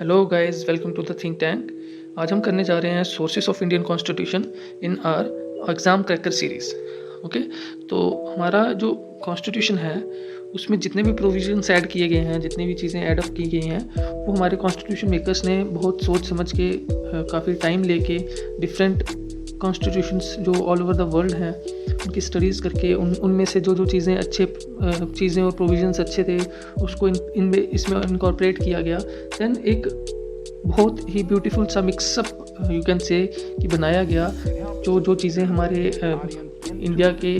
Hello guys, welcome to the think tank. आज हम करने जा रहे हैं sources of Indian constitution in our exam cracker series. Okay, तो हमारा जो कॉन्स्टिट्यूशन है उसमें जितने भी प्रोविजंस ऐड किए गए हैं, जितनी भी चीज़ें ऐड अप की गई हैं, वो हमारे कॉन्स्टिट्यूशन मेकर्स ने बहुत सोच समझ के काफ़ी टाइम लेके डिफरेंट कॉन्स्टिट्यूशंस जो ऑल ओवर द वर्ल्ड हैं उनकी स्टडीज़ करके उनमें से जो चीज़ें चीज़ें और प्रोविजंस अच्छे थे उसको इनमें इसमें इनकॉर्पोरेट किया गया। दैन एक बहुत ही ब्यूटीफुल सा मिक्सअप यू कैन से कि बनाया गया, जो चीज़ें हमारे इंडिया के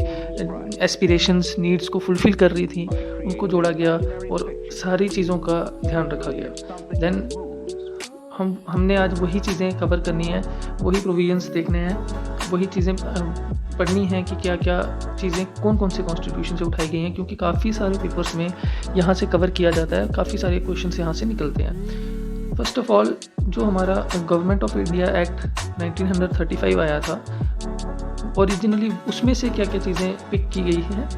एस्पिरेशंस नीड्स को फुलफ़िल कर रही थी उनको जोड़ा गया और सारी चीज़ों का ध्यान रखा गया। दैन हमने आज वही चीज़ें कवर करनी है, वही प्रोविजंस देखने हैं, वही चीज़ें पढ़नी है कि क्या क्या चीज़ें कौन कौन से कॉन्स्टिट्यूशन से उठाई गई हैं, क्योंकि काफ़ी सारे पेपर्स में यहाँ से कवर किया जाता है, काफ़ी सारे क्वेश्चन यहाँ से निकलते हैं। फर्स्ट ऑफ ऑल जो हमारा गवर्नमेंट ऑफ इंडिया एक्ट 1935 आया था, ओरिजिनली उसमें से क्या क्या चीज़ें पिक की गई हैं।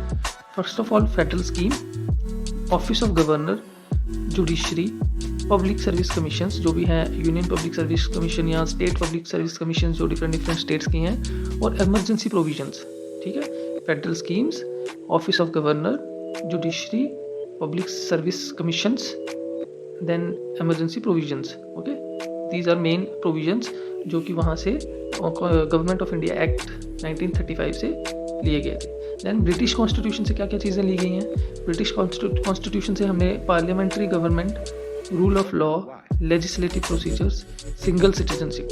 First of all federal scheme, office of governor, judiciary, public service commissions जो भी हैं, यूनियन पब्लिक सर्विस कमीशन या स्टेट पब्लिक सर्विस कमीशन जो डिफरेंट स्टेट्स की हैं, और एमरजेंसी प्रोविजंस। ठीक है, federal schemes, office of governor, judiciary, public service commissions, then emergency provisions. Okay, these are main provisions जो कि वहाँ से गवर्नमेंट ऑफ इंडिया एक्ट 1935 से लिए गए थे। दैन ब्रिटिश कॉन्स्टिट्यूशन से क्या क्या चीज़ें ली गई हैं। ब्रिटिश कॉन्स्टिट्यूशन से हमने parliamentary government, rule of law, legislative procedures, single citizenship,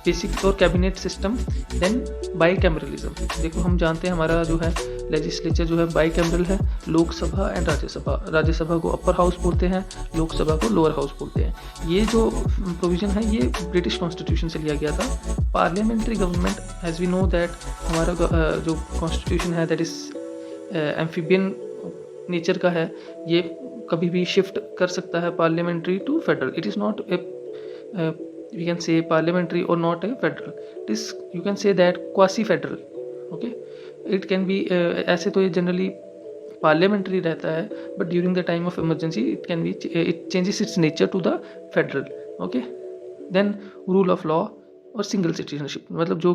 basic और cabinet system, then bicameralism. देखो हम जानते हैं हमारा जो है लेजिस्लेचर जो है बाई कैमरल है, लोकसभा एंड राज्यसभा। राज्यसभा को अपर हाउस बोलते हैं, लोकसभा को लोअर हाउस बोलते हैं। ये जो प्रोविज़न है ये ब्रिटिश कॉन्स्टिट्यूशन से लिया गया था। Parliamentary government, as we know that हमारा जो कॉन्स्टिट्यूशन है दैट इज़ एम्फीबियन नेचर का है, ये कभी भी शिफ्ट कर सकता है parliamentary to federal. It is not a we can say parliamentary or not a federal, it is you can say that quasi federal. okay, it can be ऐसे तो ये generally parliamentary रहता है, but during the time of emergency it can be it changes its nature to the federal. okay, then rule of law और single citizenship, मतलब जो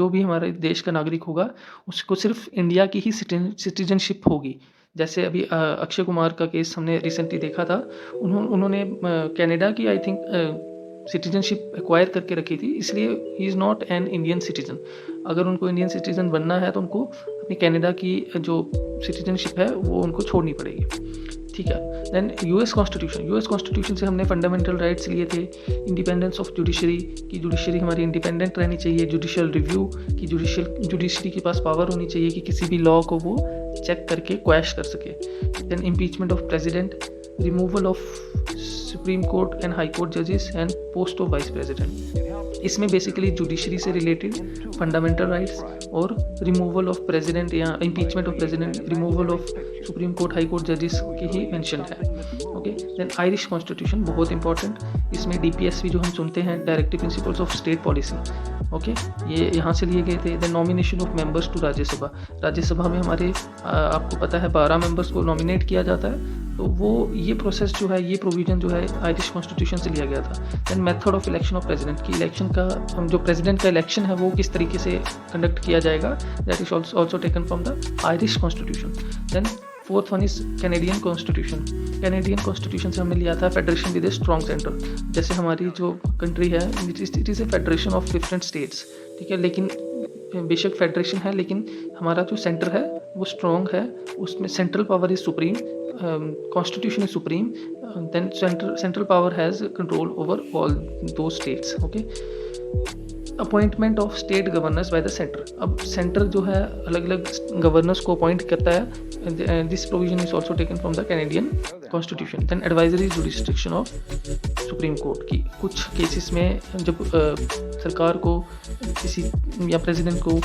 भी हमारे देश का नागरिक होगा उसको सिर्फ इंडिया की ही सिटीजनशिप होगी। जैसे अभी अक्षय कुमार का केस हमने रिसेंटली देखा था, उन्होंने कनाडा की आई थिंक सिटीजनशिप एक्वायर करके रखी थी, इसलिए he is not an Indian citizen. अगर उनको इंडियन सिटीजन बनना है तो उनको अपनी कनाडा की जो सिटीजनशिप है वो उनको छोड़नी पड़ेगी। ठीक है, देन यूएस कॉन्स्टिट्यूशन से हमने फंडामेंटल राइट्स लिए थे। इंडिपेंडेंस ऑफ जुडिशरी, की जुडिशरी हमारी इंडिपेंडेंट रहनी चाहिए। जुडिशियल रिव्यू, की जुडिशरी के पास पावर होनी चाहिए कि किसी भी लॉ को वो चेक करके क्वैश कर सके। Then impeachment of president, removal of supreme court and high court जजेस and post of vice president. इसमें बेसिकली जुडिशरी से रिलेटेड फंडामेंटल राइट्स और रिमूवल ऑफ प्रेसिडेंट या impeachment of president, removal of supreme court high court जजेस की ही mention है। Okay, then Irish constitution बहुत इंपॉर्टेंट, इसमें DPSP जो हम सुनते हैं, directive principles of state policy, okay, ये यहाँ से लिए गए थे। Then nomination of members to Rajya Sabha, Rajya Sabha में हमारे आपको पता है 12 मेंबर्स को नॉमिनेट किया जाता है, तो वो ये प्रोसेस जो है, ये प्रोविजन जो है आयरिश कॉन्स्टिट्यूशन से लिया गया था। Then method of election of president, की इलेक्शन का जो प्रेसिडेंट का इलेक्शन है वो किस तरीके से कंडक्ट किया जाएगा, that is also taken from the Irish constitution. Then fourth one is Canadian constitution. Canadian constitution से हमने लिया था federation with a strong centre. जैसे हमारी जो कंट्री है it is a federation of different states, ठीक है, लेकिन बेशक फेडरेशन है लेकिन हमारा जो सेंटर है वो स्ट्रॉन्ग है, उसमें central power is supreme, constitution is supreme, then central power has control over all those states. okay, appointment of state governors by the centre, अब सेंटर जो है अलग अलग गवर्नर्स को अपॉइंट करता है। This provision is also taken from the Canadian constitution. Then advisory jurisdiction of supreme court, की कुछ केसेस में जब सरकार को किसी या प्रेसिडेंट को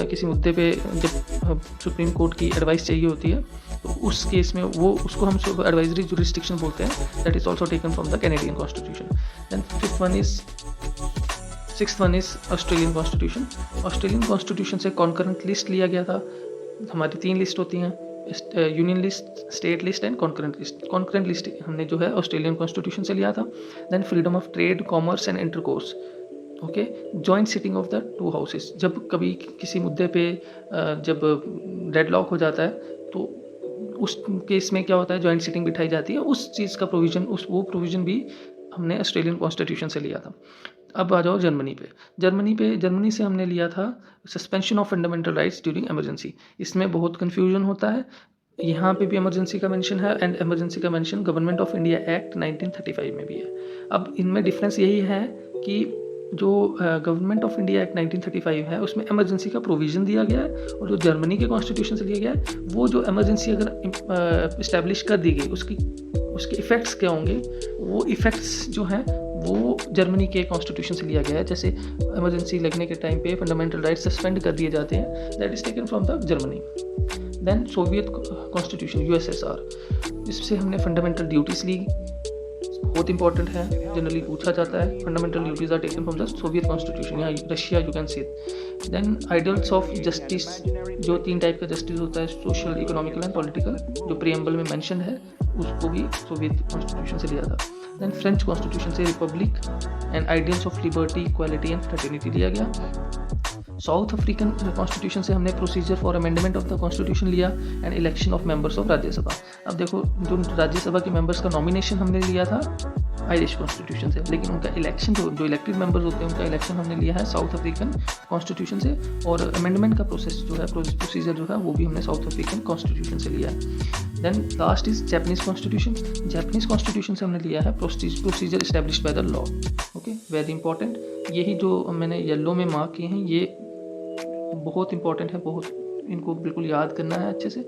किसी मुद्दे पे जब सुप्रीम कोर्ट की एडवाइस चाहिए होती है तो उस केस में वो उसको हम एडवाइजरी जुरिस्डिक्शन बोलते हैं। That is also taken from the Canadian constitution. Then sixth one is Australian constitution. Australian constitution से कॉन्करेंट लिस्ट लिया गया था। हमारी 3 लिस्ट होती हैं, union list, state list and concurrent list. Concurrent list हमने जो है ऑस्ट्रेलियन कॉन्स्टिट्यूशन से लिया था। Then freedom of trade, commerce and intercourse. Okay, joint sitting of the two houses. जब कभी किसी मुद्दे पे जब डेडलॉक हो जाता है तो उस केस में क्या होता है, जॉइंट सिटिंग बिठाई जाती है। उस चीज़ का प्रोविज़न, वो प्रोविज़न भी हमने ऑस्ट्रेलियन कॉन्स्टिट्यूशन से लिया था। अब आ जाओ जर्मनी पे। जर्मनी से हमने लिया था suspension of fundamental rights during emergency. इसमें बहुत कन्फ्यूजन होता है। यहाँ पे भी इमरजेंसी का मेंशन है एंड इमरजेंसी का mention government of India act 1935 में भी है। अब इनमें डिफरेंस यही है कि जो गवर्नमेंट ऑफ इंडिया एक्ट 1935 है उसमें इमरजेंसी का प्रोविज़न दिया गया है, और जो जर्मनी के कॉन्स्टिट्यूशन से लिया गया है वो जो इमरजेंसी अगर इस्टेब्लिश कर दी गई उसके इफ़ेक्ट्स क्या होंगे, वो इफ़ेक्ट्स जो हैं वो जर्मनी के कॉन्स्टिट्यूशन से लिया गया है। जैसे इमरजेंसी लगने के टाइम पे फंडामेंटल राइट्स सस्पेंड कर दिए जाते हैं, that is taken from the Germany. Then Soviet constitution, USSR, इससे हमने फंडामेंटल ड्यूटीज़ ली। बहुत इंपॉर्टेंट है, जनरली पूछा जाता है। Fundamental duties are taken from the Soviet constitution या Russia, you can see. Then ideals of justice, जो 3 टाइप का जस्टिस होता है, सोशल, इकोनॉमिकल एंड पॉलिटिकल, जो प्रीएम्बल में मेंशन है, उसको भी सोवियत कॉन्स्टिट्यूशन से लिया था। देन फ्रेंच कॉन्स्टिट्यूशन से republic and ideals of liberty, equality and fraternity लिया गया। साउथ अफ्रीकन कॉन्स्टिट्यूशन से हमने procedure for amendment of the constitution लिया and election of members of Rajya Sabha. अब देखो, जो राज्यसभा के मेंबर्स का नॉमिनेशन हमने लिया था आयरिश कॉन्स्टिट्यूशन से, लेकिन उनका इलेक्शन जो इलेक्टेड मेंबर्स होते हैं उनका इलेक्शन हमने लिया है साउथ अफ्रीकन कॉन्स्टिट्यूशन से, और अमेंडमेंट का प्रोसेस जो है, प्रोसीजर जो है, वो भी हमने साउथ अफ्रीकन कॉन्स्टिट्यूशन से लिया है। Then last is Japanese constitution. Japanese constitution से हमने लिया है procedure established by the law. Okay, very important. यही जो मैंने येलो में मार्क किए हैं ये बहुत इंपॉर्टेंट है, बहुत इनको बिल्कुल याद करना है अच्छे से।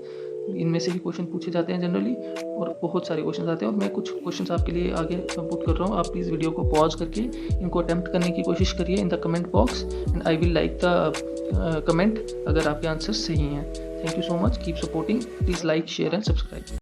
इनमें से ही क्वेश्चन पूछे जाते हैं जनरली, और बहुत सारे क्वेश्चन आते हैं, और मैं कुछ क्वेश्चंस आपके लिए आगे पुट कर रहा हूँ। आप प्लीज़ वीडियो को पॉज करके इनको अटेम्प्ट करने की कोशिश करिए in the comment box, and I will like the comment अगर आपके आंसर सही हैं। Thank you so much, keep supporting, please like, share and subscribe.